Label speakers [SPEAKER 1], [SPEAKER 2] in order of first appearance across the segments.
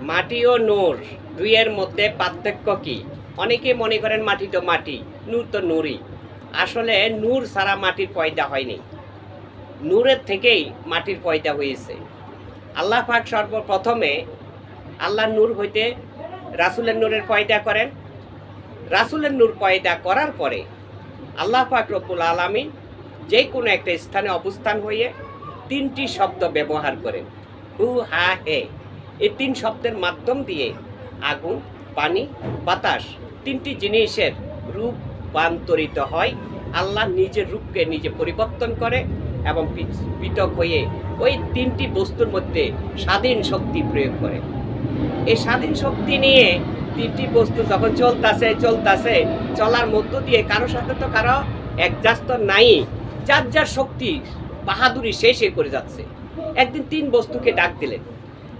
[SPEAKER 1] মাটি ও নূর দুইয়ের মধ্যে পার্থক্য কি? অনেকে মনে করেন মাটি তো মাটি, নূর তো নূরই। আসলে নূর ছাড়া মাটির পয়দা হয়নি, নূরের থেকেই মাটির পয়দা হয়েছে। আল্লাহ পাক সর্বপ্রথমে আল্লাহর নূর হইতে রাসূলের নূরের পয়দা করেন। রাসূলের নূর পয়দা করার পরে আল্লাহ পাক রব্বুল আলামিন যে কোনো একটা স্থানে অবস্থান হয়ে তিনটি শব্দ ব্যবহার করেন, হু হা হে। এই তিন শব্দের মাধ্যম দিয়ে আগুন, পানি, বাতাস তিনটি জিনিসের রূপান্তরিত হয়। আল্লাহ নিজের রূপকে নিজে পরিবর্তন করে এবং পৃথক হয়ে ওই তিনটি বস্তুর মধ্যে স্বাধীন শক্তি প্রয়োগ করে। এই স্বাধীন শক্তি নিয়ে তিনটি বস্তু যখন চলতেছে চলার মধ্য দিয়ে কারো সাথে তো কারো অ্যাডজাস্ট তো নাই, যার যার শক্তি বাহাদুরি শেষে করে যাচ্ছে। একদিন তিন বস্তুকে ডাক দিলেন,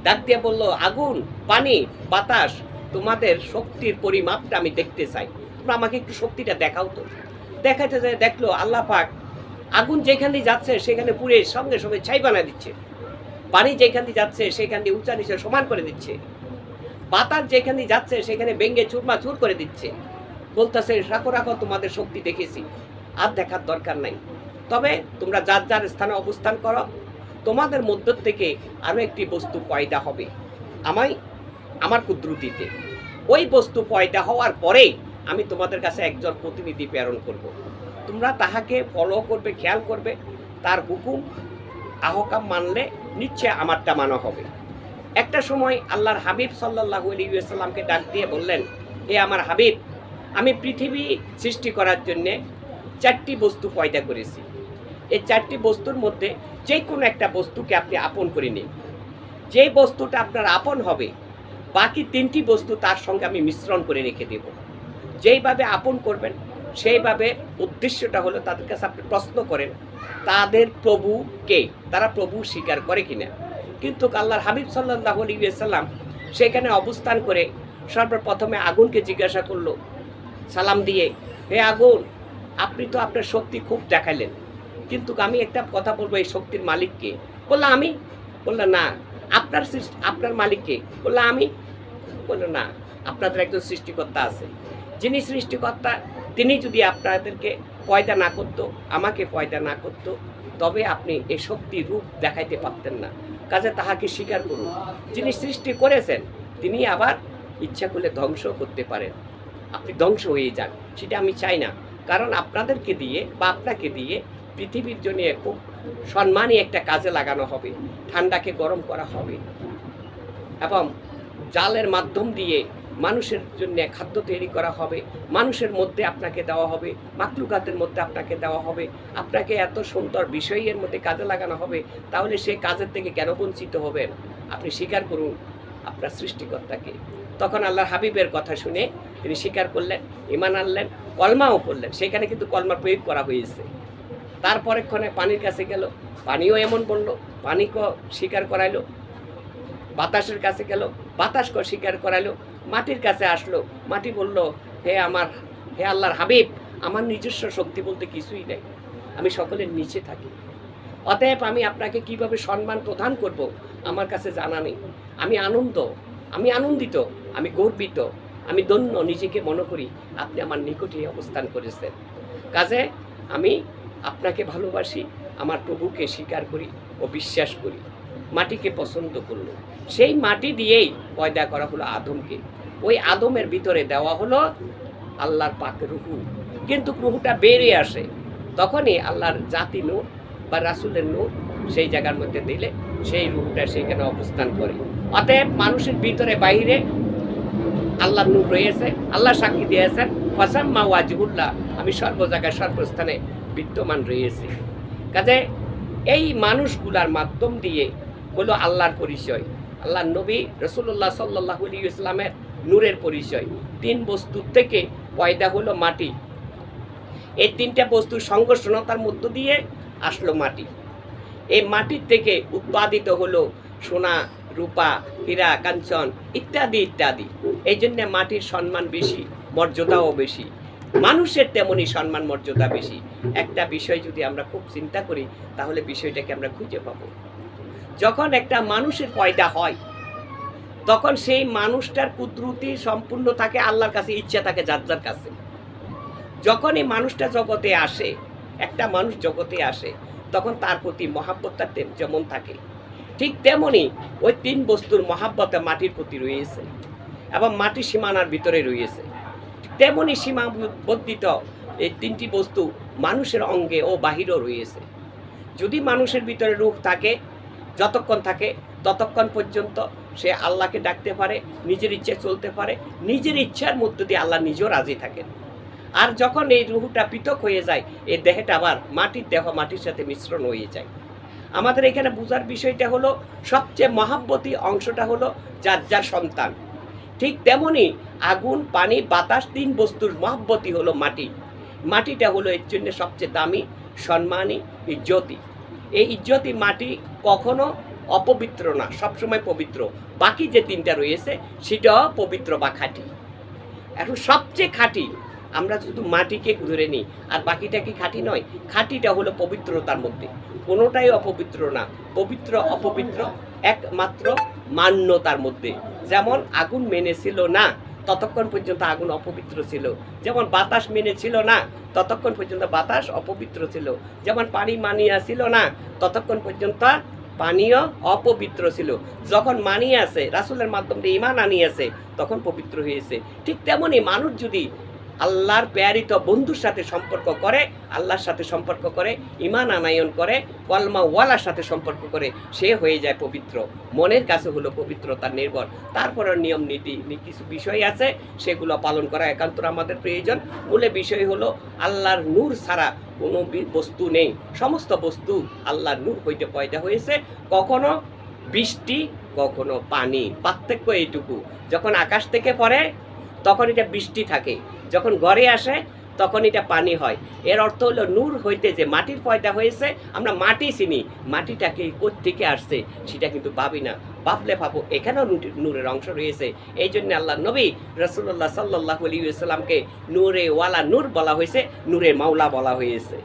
[SPEAKER 1] ডাক দিয়ে বলল, আগুন, পানি, বাতাস, তোমাদের শক্তির পরিমাপটা আমি দেখতে চাই, তোমরা আমাকে একটু শক্তিটা দেখাও তো। দেখাতে যায় দেখলো আল্লাহ পাক আগুন যেখান দিয়ে যাচ্ছে সেখানে পুড়ে সঙ্গে সঙ্গে ছাই বানা দিচ্ছে, পানি যেখান দিয়ে যাচ্ছে সেখান দিয়ে উঁচা নিচে সমান করে দিচ্ছে, বাতাস যেখান দিয়ে যাচ্ছে সেখানে ভেঙে চুরমাচুর করে দিচ্ছে। বলতেছে, রাখো রাখো, তোমাদের শক্তি দেখেছি, আর দেখার দরকার নাই। তবে তোমরা যার যার স্থানে অবস্থান করো, তোমাদের মধ্য থেকে আরও একটি বস্তু পয়দা হবে আমার কুদরতিতে। ওই বস্তু পয়দা হওয়ার পরেই আমি তোমাদের কাছে একজন প্রতিনিধি প্রেরণ করব। তোমরা তাহাকে ফলো করবে, খেয়াল করবে, তার হুকুম আহকাম মানলে নিশ্চয় আমারটা মানা হবে। একটা সময় আল্লাহর হাবিব সাল্লাল্লাহু আলাইহি ওয়াসাল্লামকে ডাক দিয়ে বললেন, হে আমার হাবিব, আমি পৃথিবী সৃষ্টি করার জন্যে চারটি বস্তু পয়দা করেছি। এই চারটি বস্তুর মধ্যে যে কোনো একটা বস্তুকে আপনি আপন করে নিন। যে বস্তুটা আপনার আপন হবে, বাকি তিনটি বস্তু তার সঙ্গে আমি মিশ্রণ করে রেখে দেব। যেইভাবে আপন করবেন সেইভাবে উদ্দেশ্যটা হলো তাদের কাছে আপনি প্রশ্ন করেন তাদের প্রভু কে, তারা প্রভু স্বীকার করে কিনা। কিন্তু আল্লাহর হাবিব সাল্লাল্লাহু আলাইহি ওয়াসাল্লাম সেখানে অবস্থান করে সর্বপ্রথমে আগুনকে জিজ্ঞাসা করলো সালাম দিয়ে, হে আগুন, আপনি তো আপনার শক্তি খুব দেখালেন, কিন্তু আমি একটা কথা বলবো, এই শক্তির মালিককে? বললো আমি। বললো না। আপনার মালিককে? বললো আমি। বললো না, আপনাদের একজন সৃষ্টিকর্তা আছে, যিনি সৃষ্টিকর্তা তিনি যদি আপনাদেরকে পয়দা না করতো, আমাকে পয়দা না করতো, তবে আপনি এই শক্তির রূপ দেখাইতে পারতেন না। কাজে তাহাকে স্বীকার করুন। যিনি সৃষ্টি করেছেন তিনি আবার ইচ্ছা করলে ধ্বংস করতে পারেন, আপনি ধ্বংস হয়ে যান, সেটা আমি চাই না। কারণ আপনাদেরকে দিয়ে বা আপনাকে দিয়ে পৃথিবীর জন্য খুব সম্মানী একটা কাজে লাগানো হবে, ঠান্ডাকে গরম করা হবে এবং জালের মাধ্যম দিয়ে মানুষের জন্য খাদ্য তৈরি করা হবে, মানুষের মধ্যে আপনাকে দেওয়া হবে, মাকলুকাতের মধ্যে আপনাকে দেওয়া হবে, আপনাকে এত সুন্দর বিষয়ের মধ্যে কাজে লাগানো হবে। তাহলে সেই কাজের থেকে কেন বঞ্চিত হবেন? আপনি স্বীকার করুন আপনার সৃষ্টিকর্তাকে। তখন আল্লাহর হাবিবের কথা শুনে তিনি স্বীকার করলেন, ঈমান আনলেন, কলমাও পড়লেন। সেখানে কিন্তু কলমার প্রয়োগ করা হয়েছে। তারপরেক্ষণে পানির কাছে গেল, পানিও এমন বলল, পানিকে স্বীকার করাইলো। বাতাসের কাছে গেল, বাতাসকে স্বীকার করাইলো। মাটির কাছে আসলো, মাটি বলল, হে আল্লাহর হাবিব, আমার নিজস্ব শক্তি বলতে কিছুই নেই, আমি সকলের নিচে থাকি, অতএব আমি আপনাকে কিভাবে সম্মান প্রদান করব আমার কাছে জানা নেই। আমি আনন্দিত, আমি গর্বিত, আমি ধন্য নিজেকে মনে করি আপনি আমার নিকটে অবস্থান করেছেন। কাজে আমি আপনাকে ভালোবাসি, আমার প্রভুকে স্বীকার করি ও বিশ্বাস করি। মাটিকে পছন্দ করলো, সেই মাটি দিয়েই পয়দা করা হলো আদমকে। ওই আদমের ভিতরে দেওয়া হলো আল্লাহর পাকের রূহ, কিন্তু রূহটা বেরিয়ে আসে তখনই আল্লাহর জাতি নূর বা রাসূলের নূর সেই জায়গার মধ্যে দিলে সেই রূহটা সেখানে অবস্থান করে। অতএব মানুষের ভিতরে বাইরে আল্লাহর নূর রয়েছে। আল্লাহ সাক্ষী দিয়েছেন, ওয়াসাম্মা ওয়াজহুল্লাহ, আমি সর্ব জায়গায় সর্বস্থানে বিদ্যমান রয়েছি। কাজে এই মানুষগুলার মাধ্যম দিয়ে হলো আল্লাহর পরিচয়, আল্লাহর নবী রাসূলুল্লাহ সাল্লাল্লাহু আলাইহি ওয়াসাল্লামের নূরের পরিচয়। তিন বস্তুর থেকে পয়দা হলো মাটি। এই তিনটা বস্তুর সংঘর্ষণতার মধ্য দিয়ে আসলো মাটি। এই মাটির থেকে উৎপাদিত হলো সোনা, রূপা, হীরা, কাঞ্চন ইত্যাদি ইত্যাদি। এই জন্যে মাটির সম্মান বেশি, মর্যাদাও বেশি। মানুষের তেমনই সম্মান মর্যাদা বেশি। একটা বিষয় যদি আমরা খুব চিন্তা করি তাহলে বিষয়টাকে আমরা খুঁজে পাবো। যখন একটা মানুষের পয়দা হয় তখন সেই মানুষটার কুদরতি সম্পূর্ণ থাকে আল্লাহর কাছে, ইচ্ছা থাকে যার যার কাছে। যখন এই মানুষটা জগতে আসে, একটা মানুষ জগতে আসে, তখন তার প্রতি মহাব্বতটা যেমন থাকে, ঠিক তেমনি ওই তিন বস্তুর মহাব্বতে মাটির প্রতি রয়েছে এবং মাটির সীমানার ভিতরে রয়েছে। তেমনি সীমাবদ্ধিত এই তিনটি বস্তু মানুষের অঙ্গে ও বাহিরও রয়েছে। যদি মানুষের ভিতরে রূহ থাকে, যতক্ষণ থাকে ততক্ষণ পর্যন্ত সে আল্লাহকে ডাকতে পারে, নিজের ইচ্ছায় চলতে পারে, নিজের ইচ্ছার মধ্য দিয়ে আল্লাহ নিজেও রাজি থাকেন। আর যখন এই রুহটা পৃথক হয়ে যায়, এই দেহটা আবার মাটির দেহ মাটির সাথে মিশ্রণ হয়ে যায়। আমাদের এখানে বোঝার বিষয়টা হলো, সবচেয়ে মহাব্বতী অংশটা হলো যার যার সন্তান। ঠিক তেমনি আগুন, পানি, বাতাস, তিন বস্তুর মহাব্বতী হলো মাটি। মাটিটা হলো এর জন্য সবচেয়ে দামি, সম্মানী, ইজ্জতি। এই ইজ্জতি মাটি কখনো অপবিত্র না, সবসময় পবিত্র। বাকি যে তিনটা রয়েছে সেটাও পবিত্র বা খাঁটি। এখন সবচেয়ে খাঁটি আমরা শুধু মাটিকে ধরে নিই, আর বাকিটা কি খাঁটি নয়? খাঁটিটা হলো পবিত্রতার মধ্যে, কোনোটাই অপবিত্র না। পবিত্র অপবিত্র একমাত্র মান্যতার মধ্যে। যেমন আগুন মেনেছিল না, ততক্ষণ পর্যন্ত আগুন অপবিত্র ছিল। যেমন বাতাস মেনেছিল না, ততক্ষণ পর্যন্ত বাতাস অপবিত্র ছিল। যেমন পানি মানিয়া ছিল না, ততক্ষণ পর্যন্ত পানীয় অপবিত্র ছিল। যখন মানিয়াছে, রাসূলের মাধ্যমে ঈমান আনিয়াছে, তখন পবিত্র হয়েছে। ঠিক তেমনি মানুষ যদি আল্লাহর প্রেরিত বন্ধুর সাথে সম্পর্ক করে, আল্লাহর সাথে সম্পর্ক করে, ঈমান আনায়ন করে, কলমা ওয়ালার সাথে সম্পর্ক করে, সে হয়ে যায় পবিত্র। মনের কাছে হলো পবিত্রতার নির্ভর। তারপরে নিয়ম নীতি কিছু বিষয় আছে, সেগুলো পালন করা একান্ত আমাদের প্রয়োজন। মূলে বিষয় হলো আল্লাহর নূর ছাড়া কোনো বস্তু নেই। সমস্ত বস্তু আল্লাহর নূর হইতে পয়দা হয়েছে। কখনো বৃষ্টি, কখনো পানি, পার্থক্য এইটুকু। যখন আকাশ থেকে পড়ে তখন এটা বৃষ্টি থাকে, যখন ঘরে আসে তখন এটা পানি হয়। এর অর্থ হলো নূর হইতে যে মাটির পয়দা হয়েছে। আমরা মাটি চিনি, মাটিটাকে কোত্থেকে আসছে সেটা কিন্তু ভাবি না। ভাবলে ভাবো এখানেও নূরের অংশ রয়েছে। এই জন্য আল্লাহ নবী রাসূলুল্লাহ সাল্লাল্লাহু আলাইহি ওয়াসাল্লামকে নূরে ওয়ালা নূর বলা হয়েছে, নূরে মাওলা বলা হয়েছে।